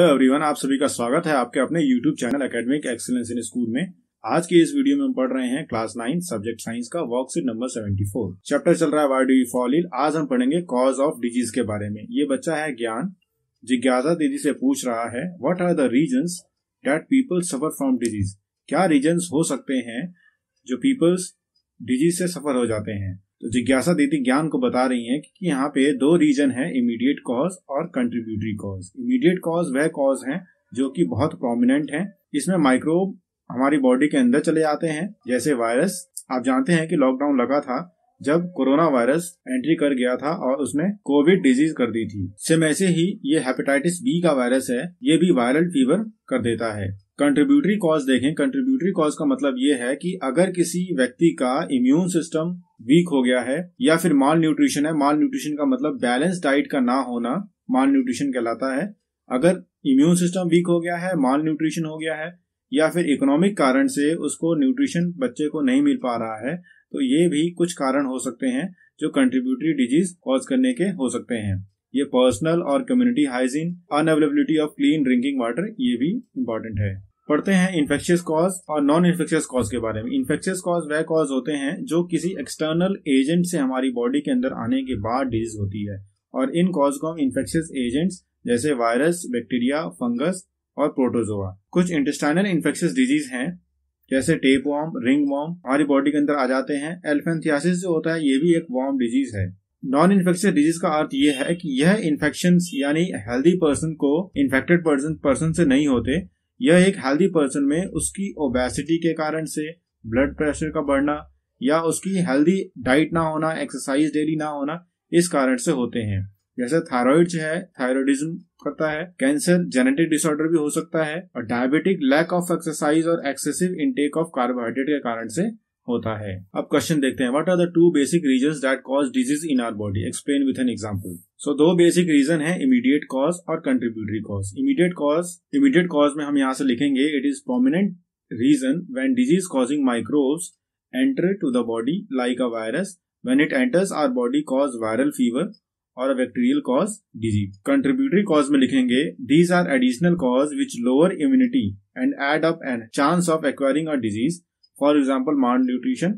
Hello everyone, आप सभी का स्वागत है आपके अपने YouTube channel academic excellence in school में। आज की इस वीडियो में हम पढ़ रहे हैं क्लास 9 सब्जेक्ट साइंस का वर्कशीट नंबर 74। चैप्टर चल रहा है why do we fall ill. आज हम पढ़ेंगे कॉज ऑफ डिजीज के बारे में। ये बच्चा है ज्ञान, जिज्ञासा दीदी से पूछ रहा है what are the reasons that people suffer from disease. क्या रीजंस हो सकते हैं जो पीपल्स डिजीज से सफर हो जाते हैं। तो जिज्ञासा दीदी ज्ञान को बता रही हैं कि यहाँ पे दो रीजन है, इमीडिएट कॉज और कंट्रीब्यूटरी कॉज। इमीडिएट कॉज वह कॉज है जो कि बहुत प्रोमिनेंट है। इसमें माइक्रोब हमारी बॉडी के अंदर चले जाते हैं, जैसे वायरस। आप जानते हैं कि लॉकडाउन लगा था जब कोरोना वायरस एंट्री कर गया था और उसने कोविड डिजीज कर दी थी। सेम ऐसे ही ये हेपेटाइटिस बी का वायरस है, ये भी वायरल फीवर कर देता है। कंट्रीब्यूटरी कॉज देखें। कंट्रीब्यूटरी कॉज का मतलब ये है कि अगर किसी व्यक्ति का इम्यून सिस्टम वीक हो गया है या फिर माल न्यूट्रिशन है। माल न्यूट्रिशन का मतलब बैलेंस डाइट का ना होना माल न्यूट्रिशन कहलाता है। अगर इम्यून सिस्टम वीक हो गया है, माल न्यूट्रिशन हो गया है या फिर इकोनॉमिक कारण से उसको न्यूट्रिशन बच्चे को नहीं मिल पा रहा है, तो ये भी कुछ कारण हो सकते हैं जो कंट्रीब्यूटरी डिजीज कॉज करने के हो सकते हैं। ये पर्सनल और community hygiene, unavailability of clean drinking water, ये भी इम्पोर्टेंट है। पढ़ते हैं इन्फेक्शियस कॉज और नॉन इन्फेक्शियस कॉज के बारे में। इन्फेक्शियस कॉज वह कॉज होते हैं जो किसी एक्सटर्नल एजेंट से हमारी बॉडी के अंदर आने के बाद डिजीज होती है, और इन कॉज को हम इन्फेक्शियस एजेंट्स जैसे वायरस, बैक्टीरिया, फंगस और प्रोटोजोआ। कुछ इंटेस्टाइनल इन्फेक्शियस डिजीज हैं जैसे टेप वॉर्म, रिंग वॉर्म हमारी बॉडी के अंदर आ जाते हैं। एल्फेंथियासिस जो होता है ये भी एक वॉर्म डिजीज है। नॉन इन्फेक्शियस डिजीज का अर्थ ये है कि यह इन्फेक्शन यानी हेल्दी पर्सन को इन्फेक्टेड पर्सन से नहीं होते। यह एक हेल्दी पर्सन में उसकी ओबेसिटी के कारण से, ब्लड प्रेशर का बढ़ना या उसकी हेल्दी डाइट ना होना, एक्सरसाइज डेली ना होना, इस कारण से होते हैं। जैसे थायराइड है, थायराइडिज्म करता है। कैंसर जेनेटिक डिसऑर्डर भी हो सकता है, और डायबिटिक लैक ऑफ एक्सरसाइज और एक्सेसिव इनटेक ऑफ कार्बोहाइड्रेट के कारण से होता है। अब क्वेश्चन देखते हैं, what are the two basic reasons that cause disease in our body, explain with an example. So दो बेसिक रीजन है, इमीडिएट कॉज और कंट्रीब्यूटरी कॉज। इमीडिएट कॉज में हम यहाँ से लिखेंगे it is prominent reason when disease causing microbes enter to the body like a virus. When it enters our body cause viral fever और bacterial cause disease. Contributory cause में लिखेंगे these are additional cause which lower immunity and add up an chance of acquiring a disease. For example, malnutrition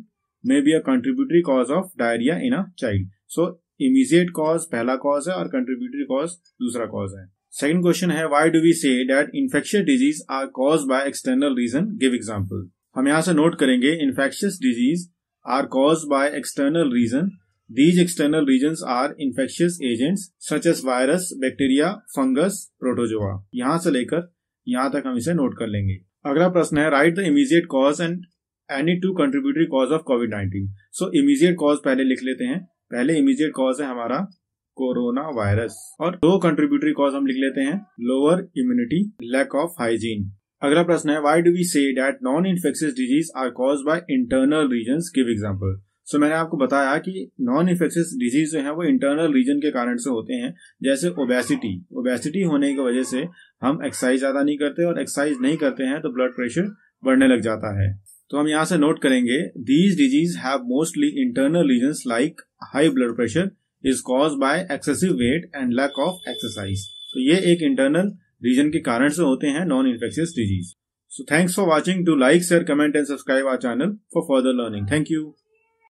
may be a contributory cause of diarrhea in a child. So, immediate cause पहला cause है और contributory cause दूसरा cause है। Second question है, why do we say that infectious disease are caused by external reason? Give example. हम यहाँ से note करेंगे infectious disease are caused by external reason. These external reasons are infectious agents such as virus, bacteria, fungus, protozoa. यहाँ से लेकर यहाँ तक हम इसे नोट कर लेंगे। अगला प्रश्न है, write the immediate cause and any two contributory cause of COVID-19. So immediate cause पहले लिख लेते हैं। पहले immediate cause है हमारा कोरोना वायरस, और दो contributory cause हम लिख लेते हैं, lower immunity, lack of hygiene. अगला प्रश्न है, why do we say that non-infectious disease are caused by internal regions? Give example. So मैंने आपको बताया कि नॉन इन्फेक्शियस डिजीज जो है वो इंटरनल रीजन के कारण से होते हैं, जैसे ओबेसिटी होने की वजह से हम एक्सरसाइज ज्यादा नहीं करते, और एक्सरसाइज नहीं करते हैं तो ब्लड प्रेशर बढ़ने लग जाता है। तो हम यहाँ से नोट करेंगे these disease have mostly internal reasons like high blood pressure is caused by excessive weight and lack of exercise. तो ये एक इंटरनल रीजन के कारण से होते हैं non infectious disease. So thanks for watching. Do like, share, comment and subscribe our channel for further learning. Thank you.